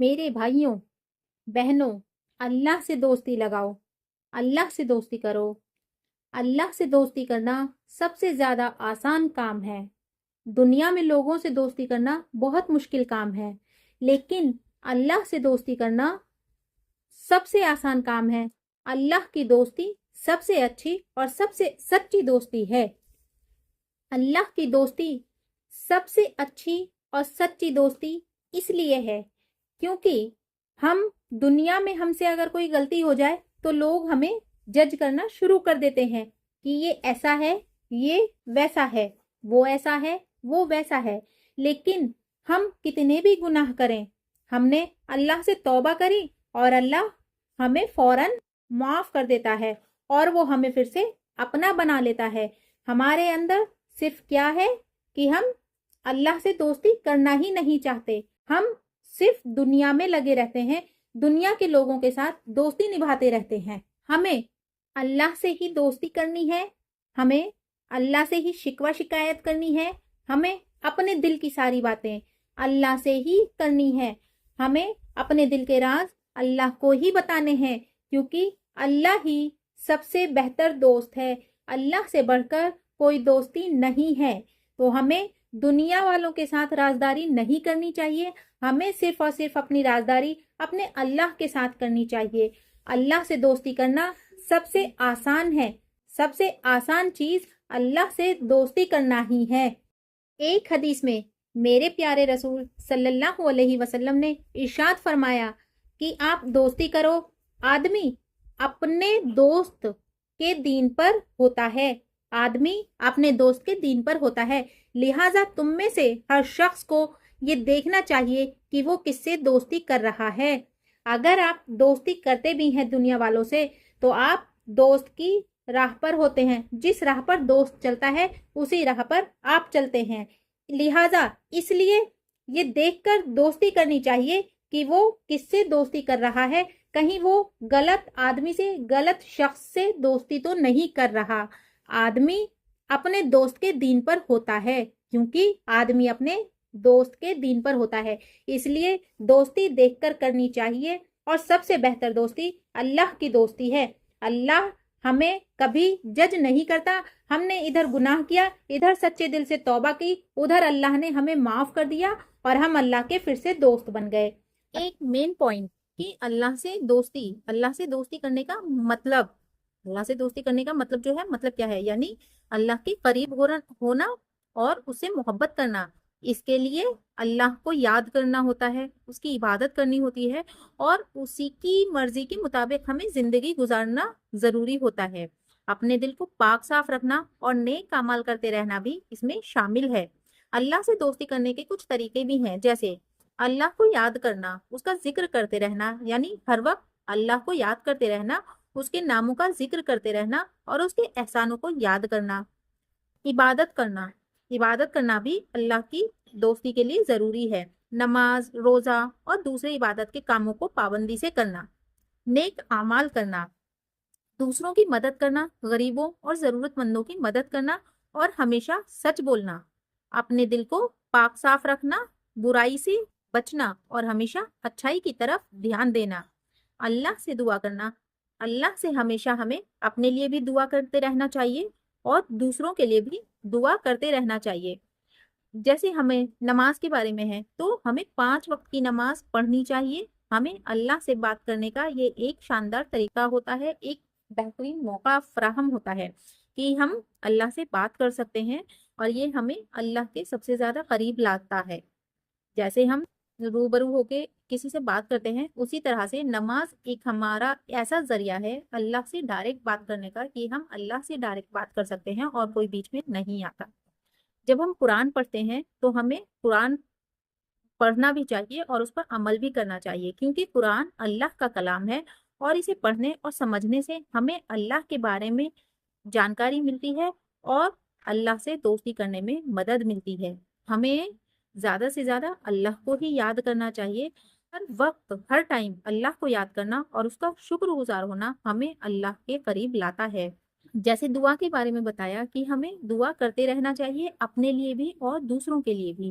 میرے بھائیوں بہنوں، اللہ سے دوستی لگاؤ، اللہ سے دوستی کرو۔ اللہ سے دوستی کرنا سب سے زیادہ آسان کام ہے۔ دنیا میں لوگوں سے دوستی کرنا بہت مشکل کام ہے، لیکن اللہ سے دوستی کرنا سب سے آسان کام ہے۔ اللہ کی دوستی سب سے اچھی اور سب سے سچی دوستی ہے۔ اللہ کی دوستی سب سے اچھی اور سچی دوستی اس لیے ہے کیونکہ دنیا میں ہم سے اگر کوئی غلطی ہو جائے تو لوگ ہمیں جج کرنا شروع کر دیتے ہیں کہ یہ ایسا ہے، یہ ویسا ہے، وہ ایسا ہے، وہ ویسا ہے۔ لیکن ہم کتنے بھی گناہ کریں، ہم نے اللہ سے توبہ کری اور اللہ ہمیں فوراً معاف کر دیتا ہے اور وہ ہمیں پھر سے اپنا بنا لیتا ہے۔ ہمارے اندر صرف کیا ہے کہ ہم اللہ سے دوستی کرنا ہی نہیں چاہتے، ہم صرف دنیا میں لگے رہتے ہیں، دنیا کے لوگوں کے ساتھ دوستی نبھاتے رہتے ہیں۔ ہمیں اللہ سے ہی دوستی کرنی ہے، ہمیں اللہ سے ہی شکوہ شکایت کرنی ہے، ہمیں اپنے دل کی ساری باتیں اللہ سے ہی کرنی ہے، ہمیں اپنے دل کے راز اللہ کو ہی بتانے ہیں، کیونکہ اللہ ہی سب سے بہتر دوست ہے، اللہ سے بڑھ کر کوئی دوستی نہیں ہے۔ تو ہمیں دنیا والوں کے ساتھ رازداری نہیں کرنی چاہیے، ہمیں صرف اور صرف اپنی رازداری اپنے اللہ کے ساتھ کرنی چاہیے۔ اللہ سے دوستی کرنا سب سے آسان ہے، سب سے آسان چیز اللہ سے دوستی کرنا ہی ہے۔ ایک حدیث میں میرے پیارے رسول صلی اللہ علیہ وسلم نے ارشاد فرمایا کہ آپ دوستی کرو، آدمی اپنے دوست کے دین پر ہوتا ہے، آدمی اپنے دوست کے دین پر ہوتا ہے، لہٰذا تم میں سے ہر شخص کو یہ دیکھنا چاہیے کہ وہ کس سے دوستی کر رہا ہے۔ اگر آپ دوستی کرتے بھی ہیں دنیا والوں سے تو آپ دوست کی راہ پر ہوتے ہیں، جس راہ پر دوست چلتا ہے اسی راہ پر آپ چلتے ہیں، لہٰذا اس لیے یہ دیکھ کر دوستی کرنی چاہیے کہ وہ کس سے دوستی کر رہا ہے، کہیں وہ غلط آدمی سے، غلط شخص سے دوستی تو نہیں کر رہا۔ آدمی اپنے دوست کے دین پر ہوتا ہے، کیونکہ آدمی اپنے دوست کے دین پر ہوتا ہے، اس لیے دوستی دیکھ کر کرنی چاہیے، اور سب سے بہتر دوستی اللہ کی دوستی ہے۔ اللہ ہمیں کبھی جج نہیں کرتا، ہم نے ادھر گناہ کیا، ادھر سچے دل سے توبہ کی، ادھر اللہ نے ہمیں معاف کر دیا اور ہم اللہ کے پھر سے دوست بن گئے۔ ایک مین پوائنٹ کہ اللہ سے دوستی کرنے کا مطلب، اللہ سے دوستی کرنے کا مطلب جو ہے، مطلب کیا ہے؟ یعنی اللہ کے قریب ہونا اور اس سے محبت کرنا۔ اس کے لیے اللہ کو یاد کرنا ہوتا ہے، اس کی عبادت کرنی ہوتی ہے، اور اسی کی مرضی کے مطابق ہمیں زندگی گزارنا ضروری ہوتا ہے۔ اپنے دل کو پاک صاف رکھنا اور نیک اعمال کرتے رہنا بھی اس میں شامل ہے۔ اللہ سے دوستی کرنے کے کچھ طریقے بھی ہیں، جیسے اللہ کو یاد کرنا، اس کا ذکر کرتے رہنا، یعنی ہر وقت اللہ کو یاد کرتے رہنا، اس کے ناموں کا ذکر کرتے رہنا اور اس کے احسانوں کو یاد کرنا۔ عبادت کرنا بھی اللہ کی دوستی کے لیے ضروری ہے۔ نماز، روزہ اور دوسرے عبادت کے کاموں کو پابندی سے کرنا۔ نیک اعمال کرنا، دوسروں کی مدد کرنا، غریبوں اور ضرورت مندوں کی مدد کرنا اور ہمیشہ سچ بولنا۔ اپنے دل کو پاک صاف رکھنا، برائی سے بچنا اور ہمیشہ اچھائی کی طرف دھیان دینا۔ اللہ سے دعا کرنا، اللہ سے ہمیشہ ہمیں اپنے لیے بھی دعا کرتے رہنا چاہیے اور دوسروں کے لیے بھی دعا کرتے رہنا چاہیے۔ جیسے ہمیں نماز کے بارے میں ہے تو ہمیں 5 وقت کی نماز پڑھنی چاہیے۔ ہمیں اللہ سے بات کرنے کا یہ ایک شاندار طریقہ ہوتا ہے، ایک بہترین موقع فراہم ہوتا ہے کہ ہم اللہ سے بات کر سکتے ہیں، اور یہ ہمیں اللہ کے سب سے زیادہ قریب لاتا ہے۔ جیسے ہم روبرو ہو کے کسی سے بات کرتے ہیں، اسی طرح سے نماز ایک ہمارا ایسا ذریعہ ہے اللہ سے ڈائریکٹ بات کرنے کا کہ ہم اللہ سے ڈائریکٹ بات کر سکتے ہیں اور کوئی بیچ میں نہیں آتا۔ جب ہم قرآن پڑھتے ہیں تو ہمیں قرآن پڑھنا بھی چاہیے اور اس پر عمل بھی کرنا چاہیے، کیونکہ قرآن اللہ کا کلام ہے، اور اسے پڑھنے اور سمجھنے سے ہمیں اللہ کے بارے میں جانکاری ملتی ہے اور اللہ سے دوستی کرنے میں مدد ملتی ہے۔ ہمیں زیادہ سے زیادہ اللہ کو ہی یاد کرنا چاہیے، ہر وقت ہر ٹائم اللہ کو یاد کرنا اور اس کا شکر گزار ہونا ہمیں اللہ کے قریب لاتا ہے۔ جیسے دعا کے بارے میں بتایا کہ ہمیں دعا کرتے رہنا چاہیے، اپنے لیے بھی اور دوسروں کے لیے بھی۔